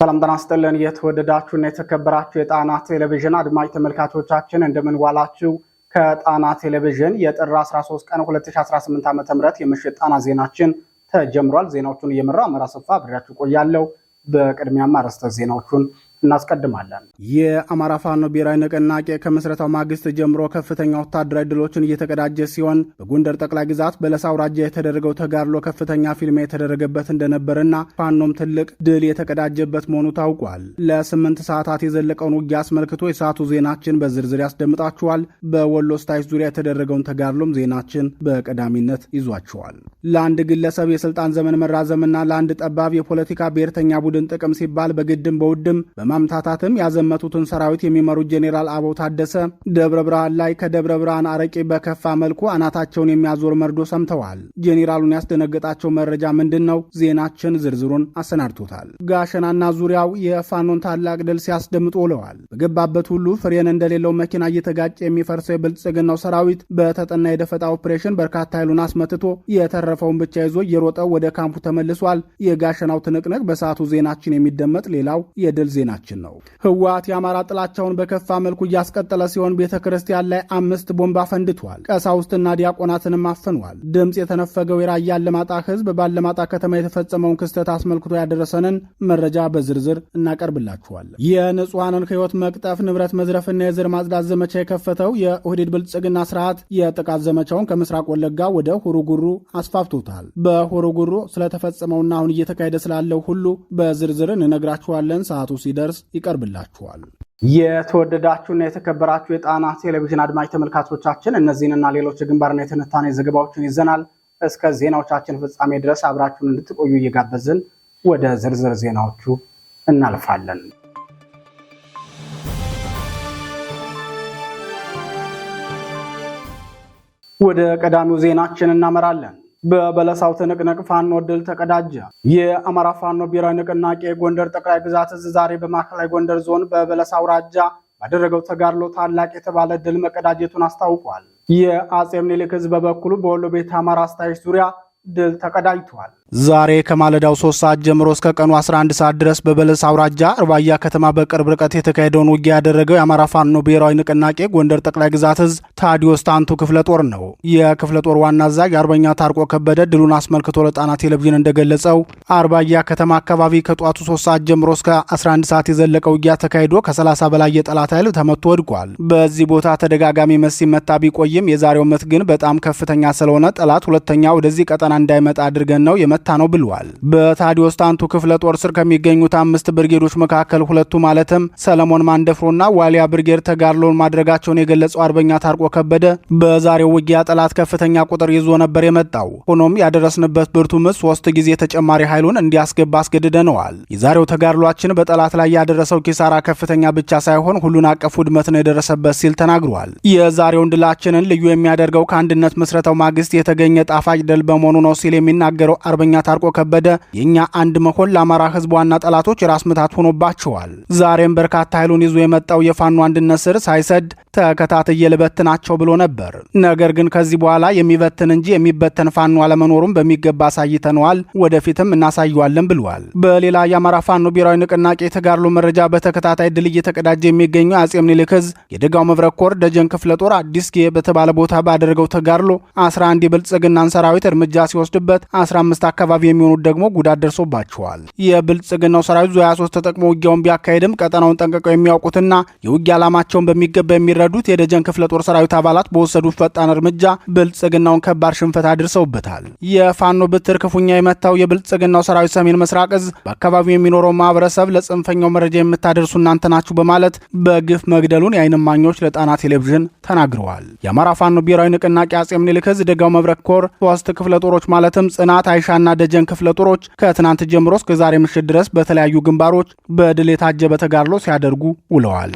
ሰላም ጤና ይስጥልን የተወደዳችሁና የተከበራችሁ የጣና ቴሌቪዥን አድማጭ ተመልካቾቻችን እንደምን ዋላችሁ። ከጣና ቴሌቪዥን የጥር 13 ቀን 2018 ዓ.ም የምሽት ጣና ዜናችን ተጀምሯል። ዜናዎቹን እየመራው አመራ ሰፋ አብሬያችሁ ቆያለሁ። በቅድሚያም አርዕስተ ዜናዎቹን እናስቀድማለን። የአማራ ፋኖ ብሔራዊ ንቅናቄ ከምስረታው ማግስት ጀምሮ ከፍተኛ ወታደራዊ ድሎችን እየተቀዳጀ ሲሆን በጎንደር ጠቅላይ ግዛት በለሳ አውራጃ የተደረገው ተጋድሎ ከፍተኛ ፊልም የተደረገበት እንደነበርና ፋኖም ትልቅ ድል የተቀዳጀበት መሆኑ ታውቋል። ለ8 ሰዓታት የዘለቀውን ውጊያ አስመልክቶ የሰዓቱ ዜናችን በዝርዝር ያስደምጣችኋል። በወሎ ስታይስ ዙሪያ የተደረገውን ተጋድሎም ዜናችን በቀዳሚነት ይዟችኋል። ለአንድ ግለሰብ የስልጣን ዘመን መራዘምና ለአንድ ጠባብ የፖለቲካ ብሔርተኛ ቡድን ጥቅም ሲባል በግድም በውድም ማምታታትም ያዘመቱትን ሰራዊት የሚመሩት ጄኔራል አበባው ታደሰ ደብረ ብርሃን ላይ ከደብረ ብርሃን አረቄ በከፋ መልኩ አናታቸውን የሚያዞር መርዶ ሰምተዋል። ጄኔራሉን ያስደነገጣቸው መረጃ ምንድነው? ዜናችን ዝርዝሩን አሰናድቶታል። ጋሸናና ዙሪያው የፋኖን ታላቅ ድል ሲያስደምጡ ውለዋል። በገባበት ሁሉ ፍሬን እንደሌለው መኪና እየተጋጨ የሚፈርሰው የብልጽግናው ሰራዊት በተጠና የደፈጣ ኦፕሬሽን በርካታ ኃይሉን አስመትቶ የተረፈውን ብቻ ይዞ እየሮጠው ወደ ካምፑ ተመልሷል። የጋሸናው ትንቅንቅ በሰዓቱ ዜናችን የሚደመጥ ሌላው የድል ዜና ነው። ህወሓት የአማራ ጥላቻውን በከፋ መልኩ እያስቀጠለ ሲሆን ቤተክርስቲያን ላይ 5 ቦምብ አፈንድቷል። ቀሳውስትና ዲያቆናትንም አፍኗል። ድምፅ የተነፈገው የራያ አላማጣ ህዝብ ባላማጣ ከተማ የተፈጸመውን ክስተት አስመልክቶ ያደረሰንን መረጃ በዝርዝር እናቀርብላችኋለን። የንጹሐንን ህይወት መቅጠፍ፣ ንብረት መዝረፍና የዘር ማጽዳት ዘመቻ የከፈተው የኦህዴድ ብልጽግና ስርዓት የጥቃት ዘመቻውን ከምስራቅ ወለጋ ወደ ሁሩጉሩ አስፋፍቶታል። በሁሩጉሩ ስለተፈጸመውና አሁን እየተካሄደ ስላለው ሁሉ በዝርዝር እንነግራችኋለን። ሰዓቱ ሲደርስ ይቀርብላችኋል። የተወደዳችሁና የተከበራችሁ የጣና ቴሌቪዥን አድማጭ ተመልካቾቻችን እነዚህንና ሌሎች የግንባርና የትንታኔ ዘገባዎችን ይዘናል። እስከ ዜናዎቻችን ፍጻሜ ድረስ አብራችሁን እንድትቆዩ እየጋበዝን ወደ ዝርዝር ዜናዎቹ እናልፋለን። ወደ ቀዳሚው ዜናችን እናመራለን። በበለሳው ትንቅንቅ ፋኖ ድል ተቀዳጀ። የአማራ ፋኖ ብሔራዊ ንቅናቄ ጎንደር ጠቅላይ ግዛት እዝ ዛሬ በማዕከላዊ ጎንደር ዞን በበለሳ አውራጃ ባደረገው ተጋድሎ ታላቅ የተባለ ድል መቀዳጀቱን አስታውቋል። የአጼ ምኒልክ እዝ በበኩሉ በወሎ ቤተ አማራ ስታይስ ዙሪያ ድል ተቀዳጅቷል። ዛሬ ከማለዳው 3 ሰዓት ጀምሮ እስከ ቀኑ 11 ሰዓት ድረስ በበለሳ አውራጃ እርባያ ከተማ በቅርብ ርቀት የተካሄደውን ውጊያ ያደረገው የአማራ ፋኖ ብሔራዊ ንቅናቄ ጎንደር ጠቅላይ ግዛት እዝ ታዲዮስ ታንቱ ክፍለ ጦር ነው። የክፍለ ጦር ዋና አዛዥ አርበኛ ታርቆ ከበደ ድሉን አስመልክቶ ለጣና ቴሌቪዥን እንደገለጸው አርባያ ከተማ አካባቢ ከጧቱ 3 ሰዓት ጀምሮ እስከ 11 ሰዓት የዘለቀ ውጊያ ተካሂዶ ከ30 በላይ የጠላት ኃይል ተመቶ ወድቋል። በዚህ ቦታ ተደጋጋሚ መስ ሲመታ ቢቆይም የዛሬው ምት ግን በጣም ከፍተኛ ስለሆነ ጠላት ሁለተኛ ወደዚህ ቀጠና እንዳይመጣ አድርገን ነው መታ ነው ብለዋል። በታዲዮስ ታንቱ ክፍለ ጦር ስር ከሚገኙት 5 ብርጌዶች መካከል ሁለቱ ማለትም ሰለሞን ማንደፍሮና ዋሊያ ብርጌድ ተጋድሎን ማድረጋቸውን የገለጸው አርበኛ ታርቆ ከበደ በዛሬው ውጊያ ጠላት ከፍተኛ ቁጥር ይዞ ነበር የመጣው። ሆኖም ያደረስንበት ብርቱ ምት 3 ጊዜ ተጨማሪ ኃይሉን እንዲያስገባ አስገድደነዋል። የዛሬው ተጋድሏችን በጠላት ላይ ያደረሰው ኪሳራ ከፍተኛ ብቻ ሳይሆን ሁሉን አቀፍ ውድመት ነው የደረሰበት ሲል ተናግሯል። የዛሬውን ድላችንን ልዩ የሚያደርገው ከአንድነት ምስረታው ማግስት የተገኘ ጣፋጭ ድል በመሆኑ ነው ሲል የሚናገረው አርበኛ ታርቆ ከበደ የኛ አንድ መሆን ለአማራ ህዝብ ዋና ጠላቶች ራስ ምታት ሆኖባቸዋል። ዛሬም በርካታ ኃይሉን ይዞ የመጣው የፋኖ አንድነት ስር ሳይሰድ ተከታትዬ ልበትናቸው ብሎ ነበር። ነገር ግን ከዚህ በኋላ የሚበትን እንጂ የሚበተን ፋኖ አለመኖሩም በሚገባ አሳይተነዋል፣ ወደፊትም እናሳየዋለን ብለዋል። በሌላ የአማራ ፋኖ ብሔራዊ ንቅናቄ የተጋድሎ መረጃ በተከታታይ ድል እየተቀዳጀ የሚገኘው አጼ ምኒልክ እዝ የደጋው መብረቅ ኮር ደጀን ክፍለ ጦር አዲስ ጌ በተባለ ቦታ ባደረገው ተጋድሎ 11 የብልጽግናን ሰራዊት እርምጃ ሲወስድበት 15 አካባቢ የሚሆኑት ደግሞ ጉዳት ደርሶባቸዋል። የብልጽግናው ሰራዊት ዙ 23 ተጠቅሞ ውጊያውን ቢያካሄድም ቀጠናውን ጠንቅቀው የሚያውቁትና የውጊያ ዓላማቸውን በሚገባ የሚረዱት የደጀን ክፍለ ጦር ሰራዊት አባላት በወሰዱት ፈጣን እርምጃ ብልጽግናውን ከባድ ሽንፈት አድርሰውበታል። የፋኖ ብትር ክፉኛ የመታው የብልጽግናው ሰራዊት ሰሜን ምስራቅ እዝ በአካባቢው የሚኖረው ማህበረሰብ ለጽንፈኛው መረጃ የምታደርሱ እናንተ ናችሁ በማለት በግፍ መግደሉን የዓይን እማኞች ለጣና ቴሌቪዥን ተናግረዋል። የአማራ ፋኖ ብሔራዊ ንቅናቄ አጼ ምኒልክ እዝ ደጋው መብረቅ ኮር 3 ክፍለ ጦሮች ማለትም ጽናት፣ አይሻና ደጀን ክፍለ ጦሮች ከትናንት ጀምሮ እስከ ዛሬ ምሽት ድረስ በተለያዩ ግንባሮች በድል የታጀበ ተጋድሎ ሲያደርጉ ውለዋል።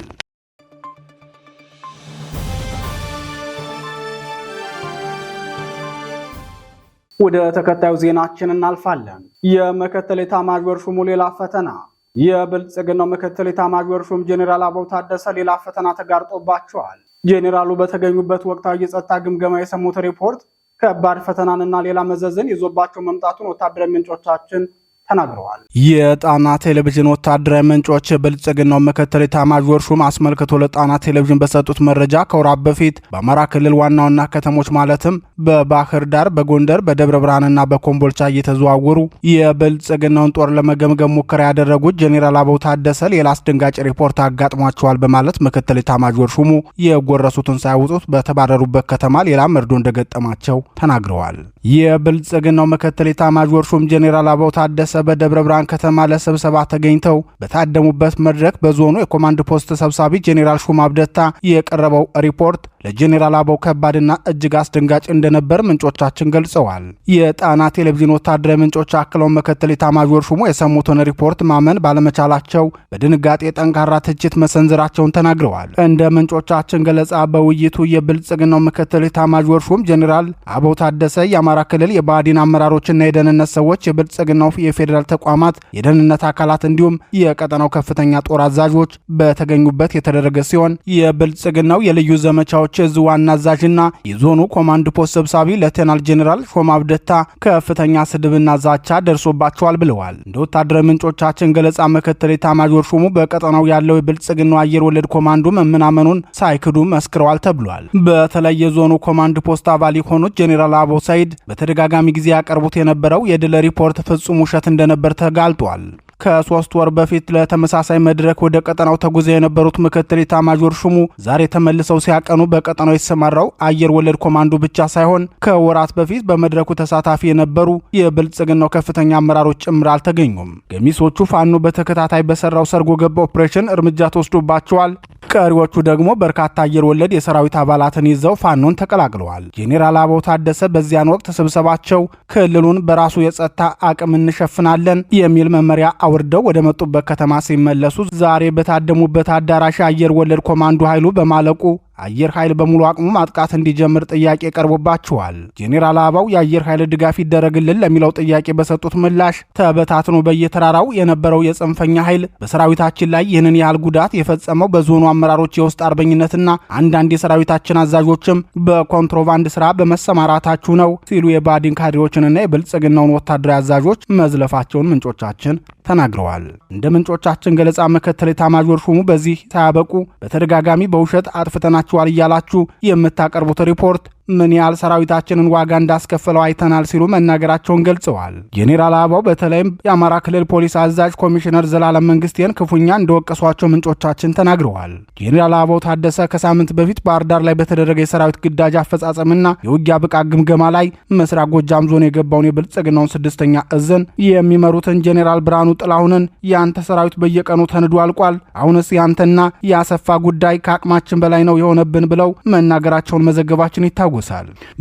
ወደ ተከታዩ ዜናችን እናልፋለን። የምክትል ኤታማዦር ሹሙ ሌላ ፈተና። የብልጽግናው ምክትል ኤታማዦር ሹም ጄኔራል አበባው ታደሰ ሌላ ፈተና ተጋርጦባቸዋል። ጄኔራሉ በተገኙበት ወቅታዊ የጸጥታ ግምገማ የሰሙት ሪፖርት ከባድ ፈተናንና ሌላ መዘዝን ይዞባቸው መምጣቱን ወታደራዊ ምንጮቻችን ተናግረዋል። የጣና ቴሌቪዥን ወታደራዊ ምንጮች የብልጽግናው ምክትል ኤታማዦር ሹም አስመልክቶ ለጣና ቴሌቪዥን በሰጡት መረጃ ከወራት በፊት በአማራ ክልል ዋና ዋና ከተሞች ማለትም በባህር ዳር፣ በጎንደር፣ በደብረ ብርሃንና በኮምቦልቻ እየተዘዋወሩ የብልጽግናውን ጦር ለመገምገም ሙከራ ያደረጉት ጄኔራል አበባው ታደሰ ሌላ አስደንጋጭ ሪፖርት አጋጥሟቸዋል በማለት ምክትል ኤታማዦር ሹሙ የጎረሱትን ሳያውጡት በተባረሩበት ከተማ ሌላ መርዶ እንደገጠማቸው ተናግረዋል። የብልጽግናው ምክትል ኤታማዦር ሹም ጄኔራል አበባው ታደሰ በደብረ ብርሃን ከተማ ለስብሰባ ተገኝተው በታደሙበት መድረክ በዞኑ የኮማንድ ፖስት ሰብሳቢ ጄኔራል ሹማ አብደታ የቀረበው ሪፖርት ለጄኔራል አበባው ከባድና እጅግ አስደንጋጭ እንደነበር ምንጮቻችን ገልጸዋል። የጣና ቴሌቪዥን ወታደራዊ ምንጮች አክለው ምክትል ኤታማዦር ሹሙ የሰሙትን ሪፖርት ማመን ባለመቻላቸው በድንጋጤ ጠንካራ ትችት መሰንዘራቸውን ተናግረዋል። እንደ ምንጮቻችን ገለጻ በውይይቱ የብልጽግናው ምክትል ኤታማዦር ሹም ጄኔራል አበባው ታደሰ የአማራ ክልል የባዕዲን አመራሮችና የደህንነት ሰዎች፣ የብልጽግናው የፌዴራል ተቋማት የደህንነት አካላት እንዲሁም የቀጠናው ከፍተኛ ጦር አዛዦች በተገኙበት የተደረገ ሲሆን የብልጽግናው የልዩ ዘመቻዎች እዝ ዋና አዛዥና የዞኑ ኮማንድ ፖስት ሰብሳቢ ሌተናል ጄኔራል ሾማ አብደታ ከፍተኛ ስድብና ዛቻ ደርሶባቸዋል ብለዋል። እንደ ወታደራዊ ምንጮቻችን ገለጻ ምክትል ኤታማዦር ሹሙ በቀጠናው ያለው የብልጽግናው አየር ወለድ ኮማንዶ መምናመኑን ሳይክዱ መስክረዋል ተብሏል። በተለይ የዞኑ ኮማንድ ፖስት አባል የሆኑት ጄኔራል አበባው ሰይድ በተደጋጋሚ ጊዜ ያቀርቡት የነበረው የድል ሪፖርት ፍጹም ውሸት እንደነበር ተጋልጧል። ከ3 ወር በፊት ለተመሳሳይ መድረክ ወደ ቀጠናው ተጉዘው የነበሩት ምክትል ኤታማዦር ሹሙ ዛሬ ተመልሰው ሲያቀኑ በቀጠናው የተሰማራው አየር ወለድ ኮማንዶ ብቻ ሳይሆን ከወራት በፊት በመድረኩ ተሳታፊ የነበሩ የብልጽግናው ከፍተኛ አመራሮች ጭምር አልተገኙም። ገሚሶቹ ፋኖ በተከታታይ በሰራው ሰርጎ ገብ ኦፕሬሽን እርምጃ ተወስዶባቸዋል። ቀሪዎቹ ደግሞ በርካታ አየር ወለድ የሰራዊት አባላትን ይዘው ፋኖን ተቀላቅለዋል። ጄኔራል አበባው ታደሰ በዚያን ወቅት ስብሰባቸው ክልሉን በራሱ የጸጥታ አቅም እንሸፍናለን የሚል መመሪያ አውርደው ወደ መጡበት ከተማ ሲመለሱ ዛሬ በታደሙበት አዳራሽ አየር ወለድ ኮማንዶ ኃይሉ በማለቁ አየር ኃይል በሙሉ አቅሙ ማጥቃት እንዲጀምር ጥያቄ ቀርቦባቸዋል። ጄኔራል አበባው የአየር ኃይል ድጋፍ ይደረግልን ለሚለው ጥያቄ በሰጡት ምላሽ ተበታትኖ በየተራራው የነበረው የጽንፈኛ ኃይል በሰራዊታችን ላይ ይህንን ያህል ጉዳት የፈጸመው በዞኑ አመራሮች የውስጥ አርበኝነትና አንዳንድ የሰራዊታችን አዛዦችም በኮንትሮባንድ ስራ በመሰማራታችሁ ነው ሲሉ የባዕዲን ካድሬዎችንና የብልጽግናውን ወታደራዊ አዛዦች መዝለፋቸውን ምንጮቻችን ተናግረዋል። እንደ ምንጮቻችን ገለጻ ምክትል ኤታማዦር ሹሙ በዚህ ሳያበቁ በተደጋጋሚ በውሸት አጥፍተናቸዋል እያላችሁ የምታቀርቡት ሪፖርት ምን ያህል ሰራዊታችንን ዋጋ እንዳስከፈለው አይተናል ሲሉ መናገራቸውን ገልጸዋል። ጄኔራል አበባው በተለይም የአማራ ክልል ፖሊስ አዛዥ ኮሚሽነር ዘላለም መንግስቴን ክፉኛ እንደወቀሷቸው ምንጮቻችን ተናግረዋል። ጄኔራል አበባው ታደሰ ከሳምንት በፊት ባህር ዳር ላይ በተደረገ የሰራዊት ግዳጅ አፈጻጸምና የውጊያ ብቃት ግምገማ ላይ ምስራቅ ጎጃም ዞን የገባውን የብልጽግናውን 6ኛ እዝን የሚመሩትን ጄኔራል ብርሃኑ ጥላሁንን ያንተ ሰራዊት በየቀኑ ተንዶ አልቋል፣ አሁንስ ያንተና ያሰፋ ጉዳይ ከአቅማችን በላይ ነው የሆነብን ብለው መናገራቸውን መዘገባችን ይታወቃል።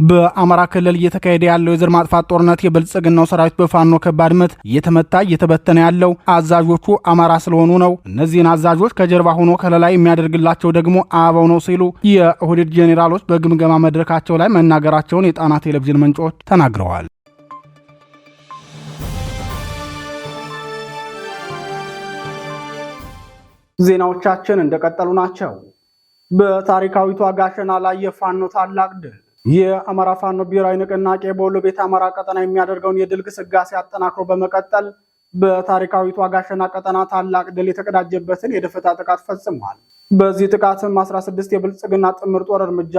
በአማራ ክልል እየተካሄደ ያለው የዘር ማጥፋት ጦርነት የብልጽግናው ሰራዊት በፋኖ ከባድ ምት እየተመታ እየተበተነ ያለው አዛዦቹ አማራ ስለሆኑ ነው። እነዚህን አዛዦች ከጀርባ ሆኖ ከለላ የሚያደርግላቸው ደግሞ አበባው ነው ሲሉ የኦህዴድ ጄኔራሎች በግምገማ መድረካቸው ላይ መናገራቸውን የጣና ቴሌቪዥን ምንጮች ተናግረዋል። ዜናዎቻችን እንደቀጠሉ ናቸው። በታሪካዊቷ ጋሸና ላይ የፋኖ ታላቅ ድል። የአማራ ፋኖ ብሔራዊ ንቅናቄ በወሎ ቤት አማራ ቀጠና የሚያደርገውን የድል ግስጋሴ አጠናክሮ በመቀጠል በታሪካዊቷ ጋሸና ቀጠና ታላቅ ድል የተቀዳጀበትን የደፈጣ ጥቃት ፈጽሟል። በዚህ ጥቃትም 16 የብልጽግና ጥምር ጦር እርምጃ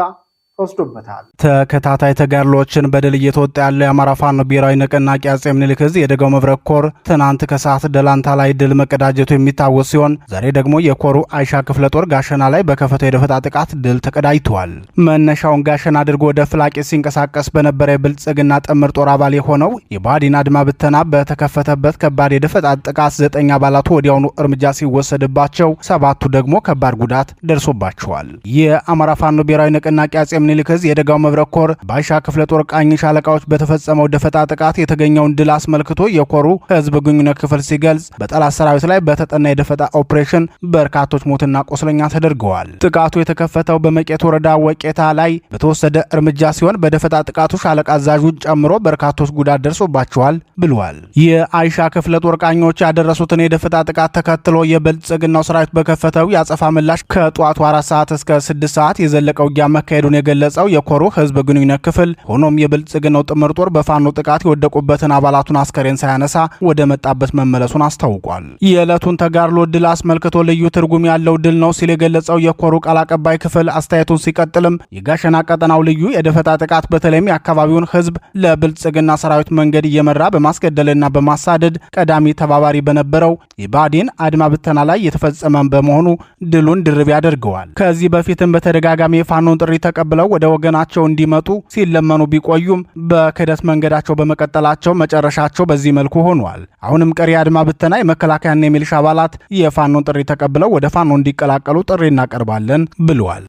ወስዶበታል። ተከታታይ ተጋድሎችን በድል እየተወጣ ያለው የአማራ ፋኖ ብሔራዊ ንቅናቄ አጼ ምኒልክ ዕዝ የደጋው መብረቅ ኮር ትናንት ከሰዓት ደላንታ ላይ ድል መቀዳጀቱ የሚታወስ ሲሆን ዛሬ ደግሞ የኮሩ አይሻ ክፍለ ጦር ጋሸና ላይ በከፈተው የደፈጣ ጥቃት ድል ተቀዳጅቷል። መነሻውን ጋሸና አድርጎ ወደ ፍላቄ ሲንቀሳቀስ በነበረ የብልጽግና ጥምር ጦር አባል የሆነው የባዕዲን አድማ ብተና በተከፈተበት ከባድ የደፈጣ ጥቃት 9 አባላቱ ወዲያውኑ እርምጃ ሲወሰድባቸው 7ቱ ደግሞ ከባድ ጉዳት ደርሶባቸዋል። የአማራ ፋኖ ብሔራዊ ንቅናቄ አጼ ምኒልክ ዕዝ የደጋው መብረቅ ኮር በአይሻ ክፍለ ጦር ቃኝ ሻለቃዎች በተፈጸመው ደፈጣ ጥቃት የተገኘውን ድል አስመልክቶ የኮሩ ህዝብ ግንኙነት ክፍል ሲገልጽ በጠላት ሰራዊት ላይ በተጠና የደፈጣ ኦፕሬሽን በርካቶች ሞትና ቆስለኛ ተደርገዋል። ጥቃቱ የተከፈተው በመቄት ወረዳ ወቄታ ላይ በተወሰደ እርምጃ ሲሆን በደፈጣ ጥቃቱ ሻለቃ አዛዡን ጨምሮ በርካቶች ጉዳት ደርሶባቸዋል ብሏል። የአይሻ ክፍለ ጦር ቃኞች ያደረሱትን የደፈጣ ጥቃት ተከትሎ የብልጽግናው ሰራዊት በከፈተው የአጸፋ ምላሽ ከጠዋቱ 4 ሰዓት እስከ 6 ሰዓት የዘለቀ ውጊያ መካሄዱን የገለጸ የገለጸው የኮሩ ህዝብ ግንኙነት ክፍል ሆኖም የብልጽግናው ጥምር ጦር በፋኖ ጥቃት የወደቁበትን አባላቱን አስከሬን ሳያነሳ ወደ መጣበት መመለሱን አስታውቋል። የዕለቱን ተጋድሎ ድል አስመልክቶ ልዩ ትርጉም ያለው ድል ነው ሲል የገለጸው የኮሩ ቃል አቀባይ ክፍል አስተያየቱን ሲቀጥልም የጋሸና ቀጠናው ልዩ የደፈጣ ጥቃት በተለይም የአካባቢውን ህዝብ ለብልጽግና ሰራዊት መንገድ እየመራ በማስገደልና በማሳደድ ቀዳሚ ተባባሪ በነበረው የባዲን አድማ ብተና ላይ የተፈጸመ በመሆኑ ድሉን ድርብ ያደርገዋል። ከዚህ በፊትም በተደጋጋሚ የፋኖን ጥሪ ተቀብለው ወደ ወገናቸው እንዲመጡ ሲለመኑ ቢቆዩም በክህደት መንገዳቸው በመቀጠላቸው መጨረሻቸው በዚህ መልኩ ሆኗል። አሁንም ቀሪ አድማ ብተና የመከላከያና የሚሊሻ አባላት የፋኖን ጥሪ ተቀብለው ወደ ፋኖ እንዲቀላቀሉ ጥሪ እናቀርባለን ብለዋል።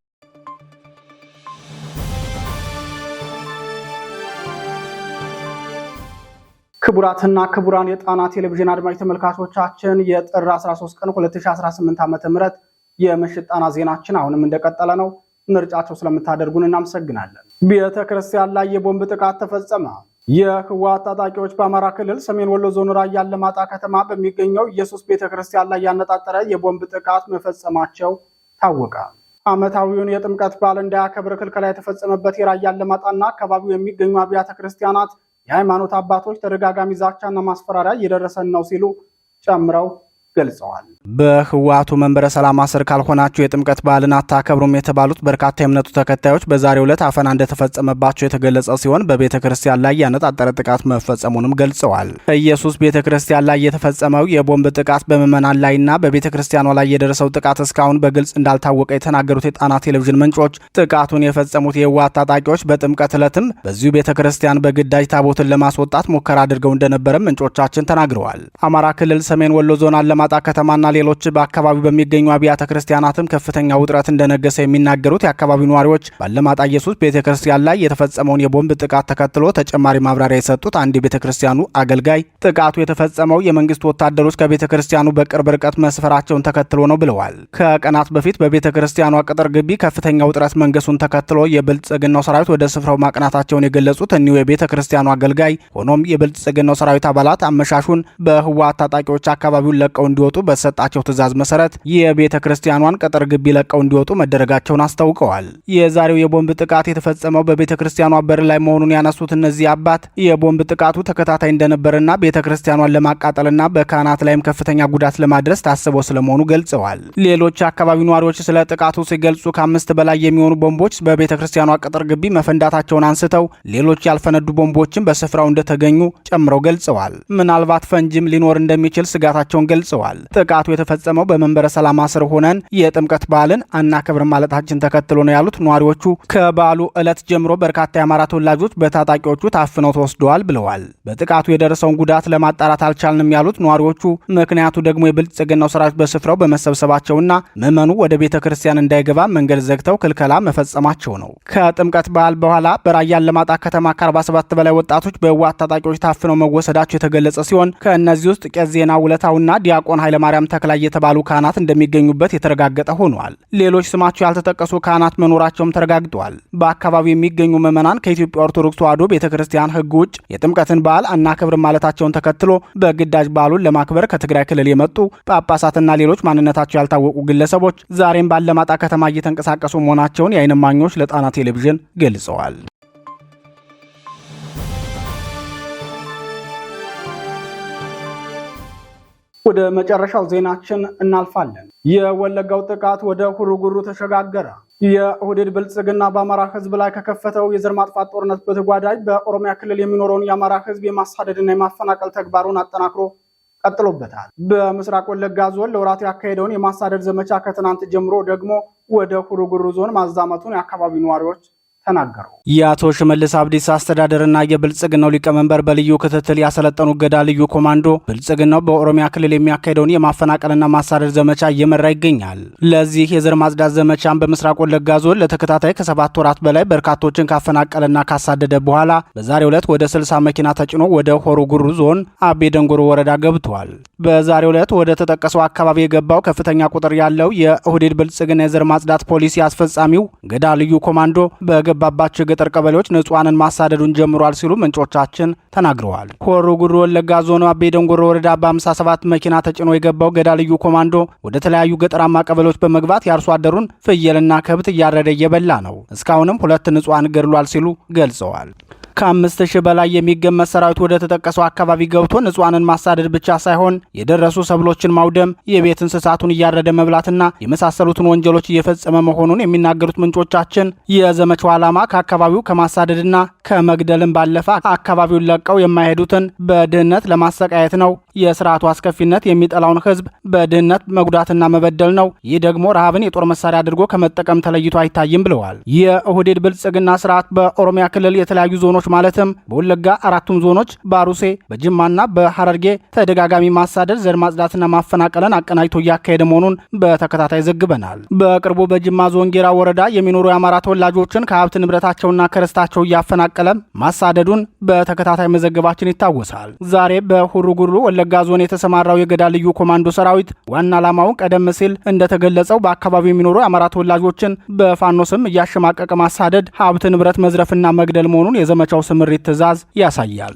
ክቡራትና ክቡራን የጣና ቴሌቪዥን አድማጭ ተመልካቾቻችን የጥር 13 ቀን 2018 ዓ.ም የምሽት ጣና ዜናችን አሁንም እንደቀጠለ ነው። ምርጫቸው ስለምታደርጉን እናመሰግናለን። ቤተ ክርስቲያን ላይ የቦምብ ጥቃት ተፈጸመ። የህወሓት ታጣቂዎች በአማራ ክልል ሰሜን ወሎ ዞን ራያ አላማጣ ከተማ በሚገኘው ኢየሱስ ቤተ ክርስቲያን ላይ ያነጣጠረ የቦምብ ጥቃት መፈጸማቸው ታወቀ። ዓመታዊውን የጥምቀት በዓል እንዳያከብር ክልከላ የተፈጸመበት የራያ አላማጣና አካባቢው የሚገኙ አብያተ ክርስቲያናት የሃይማኖት አባቶች ተደጋጋሚ ዛቻና ማስፈራሪያ እየደረሰን ነው ሲሉ ጨምረው ገልጸዋል። በህወሓቱ መንበረ ሰላማ ስር ካልሆናችሁ የጥምቀት በዓልን አታከብሩም የተባሉት በርካታ የእምነቱ ተከታዮች በዛሬው ዕለት አፈና እንደተፈጸመባቸው የተገለጸ ሲሆን በቤተ ክርስቲያን ላይ ያነጣጠረ ጥቃት መፈጸሙንም ገልጸዋል። ኢየሱስ ቤተ ክርስቲያን ላይ የተፈጸመው የቦምብ ጥቃት በምዕመናን ላይና በቤተ ክርስቲያኗ ላይ የደረሰው ጥቃት እስካሁን በግልጽ እንዳልታወቀ የተናገሩት የጣና ቴሌቪዥን ምንጮች ጥቃቱን የፈጸሙት የህወሓት ታጣቂዎች በጥምቀት ዕለትም በዚሁ ቤተ ክርስቲያን በግዳጅ ታቦትን ለማስወጣት ሙከራ አድርገው እንደነበረም ምንጮቻችን ተናግረዋል። አማራ ክልል ሰሜን ወሎ ዞን አለማጣ ከተማና ሌሎች በአካባቢው በሚገኙ አብያተ ክርስቲያናትም ከፍተኛ ውጥረት እንደነገሰ የሚናገሩት የአካባቢው ነዋሪዎች ባለማጣ ኢየሱስ ቤተክርስቲያን ላይ የተፈጸመውን የቦምብ ጥቃት ተከትሎ ተጨማሪ ማብራሪያ የሰጡት አንድ የቤተክርስቲያኑ አገልጋይ ጥቃቱ የተፈጸመው የመንግስት ወታደሮች ከቤተክርስቲያኑ በቅርብ ርቀት መስፈራቸውን ተከትሎ ነው ብለዋል። ከቀናት በፊት በቤተክርስቲያኗ ቅጥር ግቢ ከፍተኛ ውጥረት መንገሱን ተከትሎ የብልጽግናው ሰራዊት ወደ ስፍራው ማቅናታቸውን የገለጹት እኒሁ የቤተክርስቲያኑ አገልጋይ ሆኖም የብልጽግናው ሰራዊት አባላት አመሻሹን በህወሓት ታጣቂዎች አካባቢውን ለቀው እንዲወጡ በተሰጣቸው ትዕዛዝ መሰረት የቤተ ክርስቲያኗን ቅጥር ግቢ ለቀው እንዲወጡ መደረጋቸውን አስታውቀዋል። የዛሬው የቦምብ ጥቃት የተፈጸመው በቤተ ክርስቲያኗ በር ላይ መሆኑን ያነሱት እነዚህ አባት የቦምብ ጥቃቱ ተከታታይ እንደነበረና ቤተ ክርስቲያኗን ለማቃጠልና በካህናት ላይም ከፍተኛ ጉዳት ለማድረስ ታስቦ ስለመሆኑ ገልጸዋል። ሌሎች የአካባቢው ነዋሪዎች ስለ ጥቃቱ ሲገልጹ ከ5 በላይ የሚሆኑ ቦምቦች በቤተ ክርስቲያኗ ቅጥር ግቢ መፈንዳታቸውን አንስተው ሌሎች ያልፈነዱ ቦምቦችን በስፍራው እንደተገኙ ጨምረው ገልጸዋል። ምናልባት ፈንጂም ሊኖር እንደሚችል ስጋታቸውን ገልጸዋል። ጥቃቱ የተፈጸመው በመንበረ ሰላማ ስር ሆነን የጥምቀት በዓልን አናከብር ማለታችን ተከትሎ ነው ያሉት ነዋሪዎቹ ከበዓሉ ዕለት ጀምሮ በርካታ የአማራ ተወላጆች በታጣቂዎቹ ታፍነው ተወስደዋል ብለዋል። በጥቃቱ የደረሰውን ጉዳት ለማጣራት አልቻልንም ያሉት ነዋሪዎቹ ምክንያቱ ደግሞ የብልጽግናው ሰራዊት በስፍራው በመሰብሰባቸውና ምዕመኑ ወደ ቤተ ክርስቲያን እንዳይገባ መንገድ ዘግተው ክልከላ መፈጸማቸው ነው። ከጥምቀት በዓል በኋላ በራያ አላማጣ ከተማ ከ47 በላይ ወጣቶች በህወሓት ታጣቂዎች ታፍነው መወሰዳቸው የተገለጸ ሲሆን ከእነዚህ ውስጥ ቄስ ዜና ውለታውና ዲያቆን ኃይለማርያም ተክላይ የተባሉ ካህናት እንደሚገኙበት የተረጋገጠ ሆኗል። ሌሎች ስማቸው ያልተጠቀሱ ካህናት መኖራቸውም ተረጋግጧል። በአካባቢው የሚገኙ ምዕመናን ከኢትዮጵያ ኦርቶዶክስ ተዋሕዶ ቤተክርስቲያን ሕግ ውጭ የጥምቀትን በዓል አናከብርም ማለታቸውን ተከትሎ በግዳጅ በዓሉን ለማክበር ከትግራይ ክልል የመጡ ጳጳሳትና ሌሎች ማንነታቸው ያልታወቁ ግለሰቦች ዛሬም ባለማጣ ከተማ እየተንቀሳቀሱ መሆናቸውን የዓይን እማኞች ለጣና ቴሌቪዥን ገልጸዋል። ወደ መጨረሻው ዜናችን እናልፋለን። የወለጋው ጥቃት ወደ ሁሩጉሩ ተሸጋገረ። የኦህዴድ ብልጽግና በአማራ ህዝብ ላይ ከከፈተው የዘር ማጥፋት ጦርነት በተጓዳኝ በኦሮሚያ ክልል የሚኖረውን የአማራ ህዝብ የማሳደድና የማፈናቀል ተግባሩን አጠናክሮ ቀጥሎበታል። በምስራቅ ወለጋ ዞን ለወራት ያካሄደውን የማሳደድ ዘመቻ ከትናንት ጀምሮ ደግሞ ወደ ሁሩጉሩ ዞን ማዛመቱን የአካባቢው ነዋሪዎች ተናገሩ። የአቶ ሽመልስ አብዲሳ አስተዳደርና የብልጽግናው ሊቀመንበር በልዩ ክትትል ያሰለጠኑ ገዳ ልዩ ኮማንዶ ብልጽግናው በኦሮሚያ ክልል የሚያካሄደውን የማፈናቀልና ማሳደድ ዘመቻ እየመራ ይገኛል። ለዚህ የዘር ማጽዳት ዘመቻን በምስራቅ ወለጋ ዞን ለተከታታይ ከ7 ወራት በላይ በርካቶችን ካፈናቀለና ካሳደደ በኋላ በዛሬው ዕለት ወደ 60 መኪና ተጭኖ ወደ ሆሩጉሩ ዞን አቤ ደንጎሮ ወረዳ ገብቷል። በዛሬው ዕለት ወደ ተጠቀሰው አካባቢ የገባው ከፍተኛ ቁጥር ያለው የኦህዴድ ብልጽግና የዘር ማጽዳት ፖሊሲ አስፈጻሚው ገዳ ልዩ ኮማንዶ በገባበት በገባባቸው የገጠር ቀበሌዎች ንጹሃንን ማሳደዱን ጀምሯል ሲሉ ምንጮቻችን ተናግረዋል። ሆሮ ጉዱሩ ወለጋ ዞን አቤ ደንጎሮ ወረዳ በ57 መኪና ተጭኖ የገባው ገዳ ልዩ ኮማንዶ ወደ ተለያዩ ገጠራማ ቀበሌዎች በመግባት የአርሶ አደሩን ፍየልና ከብት እያረደ እየበላ ነው። እስካሁንም 2 ንጹሃን ገድሏል ሲሉ ገልጸዋል። ከ5000 በላይ የሚገመት ሰራዊት ወደ ተጠቀሰው አካባቢ ገብቶ ንጹሃንን ማሳደድ ብቻ ሳይሆን የደረሱ ሰብሎችን ማውደም፣ የቤት እንስሳቱን እያረደ መብላትና የመሳሰሉትን ወንጀሎች እየፈጸመ መሆኑን የሚናገሩት ምንጮቻችን የዘመቻው ዓላማ ከአካባቢው ከማሳደድና ከመግደልም ባለፈ አካባቢውን ለቀው የማይሄዱትን በድህነት ለማሰቃየት ነው። የስርዓቱ አስከፊነት የሚጠላውን ህዝብ በድህነት መጉዳትና መበደል ነው። ይህ ደግሞ ረሃብን የጦር መሳሪያ አድርጎ ከመጠቀም ተለይቶ አይታይም ብለዋል። የኦህዴድ ብልጽግና ስርዓት በኦሮሚያ ክልል የተለያዩ ዞኖች ማለትም በወለጋ 4ቱም ዞኖች፣ በአሩሴ በጅማና በሐረርጌ ተደጋጋሚ ማሳደድ፣ ዘር ማጽዳትና ማፈናቀልን አቀናጅቶ እያካሄደ መሆኑን በተከታታይ ዘግበናል። በቅርቡ በጅማ ዞን ጌራ ወረዳ የሚኖሩ የአማራ ተወላጆችን ከሀብት ንብረታቸውና ከርስታቸው እያፈናቀለ ማሳደዱን በተከታታይ መዘገባችን ይታወሳል። ዛሬ በሁሩ ጉሩ ወለጋ ዞን የተሰማራው የገዳ ልዩ ኮማንዶ ሰራዊት ዋና ዓላማውን ቀደም ሲል እንደተገለጸው በአካባቢው የሚኖሩ የአማራ ተወላጆችን በፋኖ ስም እያሸማቀቀ ማሳደድ፣ ሀብት ንብረት መዝረፍና መግደል መሆኑን የዘመቻው ስምሪት ትዕዛዝ ያሳያል።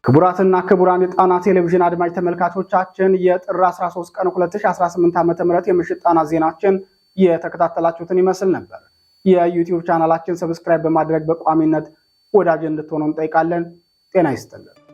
ክቡራትና ክቡራን የጣና ቴሌቪዥን አድማጭ ተመልካቾቻችን የጥር 13 ቀን 2018 ዓ.ም የምሽት ጣና ዜናችን የተከታተላችሁትን ይመስል ነበር። የዩቲዩብ ቻናላችን ሰብስክራይብ በማድረግ በቋሚነት ወዳጅ እንድትሆኑ እንጠይቃለን። ጤና ይስጥልን።